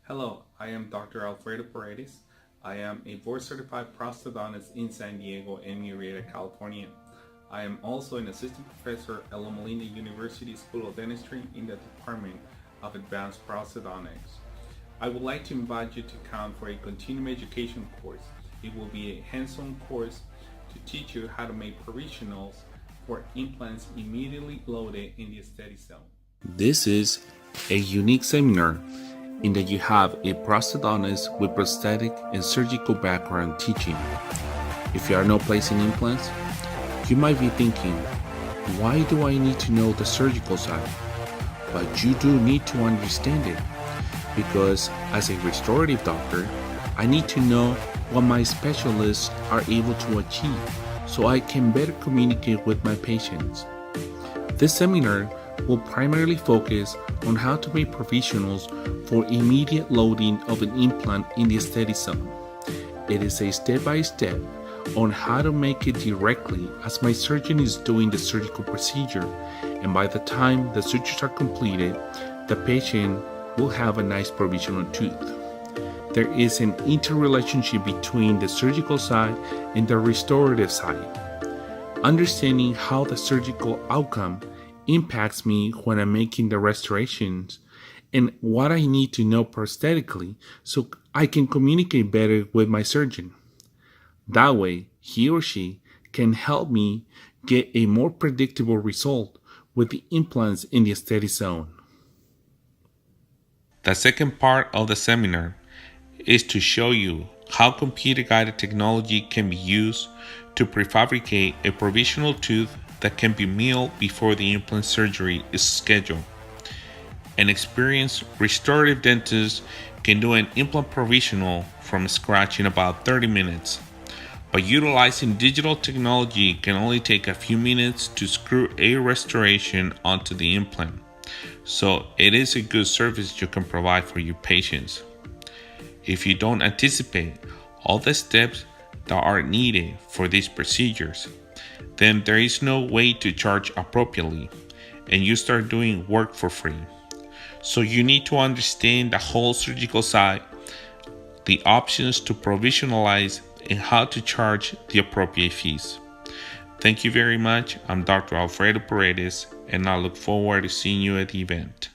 Hello, I am Dr. Alfredo Paredes. I am a board-certified prosthodontist in San Diego and Murrieta, California. I am also an assistant professor at Loma Linda University School of Dentistry in the Department of Advanced Prosthodontics. I would like to invite you to come for a continuing education course. It will be a hands-on course to teach you how to make provisionals for implants immediately loaded in the aesthetic zone. This is a unique seminar in that you have a prosthodontist with prosthetic and surgical background teaching. If you are not placing implants, you might be thinking, why do I need to know the surgical side? But you do need to understand it, because as a restorative doctor, I need to know what my specialists are able to achieve so I can better communicate with my patients. This seminar will primarily focus on how to make provisionals for immediate loading of an implant in the aesthetic zone. It is a step-by-step on how to make it directly as my surgeon is doing the surgical procedure, and by the time the sutures are completed, the patient will have a nice provisional tooth. There is an interrelationship between the surgical side and the restorative side. Understanding how the surgical outcome impacts me when I'm making the restorations and what I need to know prosthetically so I can communicate better with my surgeon. That way, he or she can help me get a more predictable result with the implants in the aesthetic zone. The second part of the seminar is to show you how computer-guided technology can be used to prefabricate a provisional tooth that can be milled before the implant surgery is scheduled. An experienced restorative dentist can do an implant provisional from scratch in about 30 minutes, but utilizing digital technology can only take a few minutes to screw a restoration onto the implant. So it is a good service you can provide for your patients. If you don't anticipate all the steps that are needed for these procedures, then there is no way to charge appropriately and you start doing work for free. So you need to understand the whole surgical side, the options to provisionalize, and how to charge the appropriate fees. Thank you very much. I'm Dr. Alfredo Paredes, and I look forward to seeing you at the event.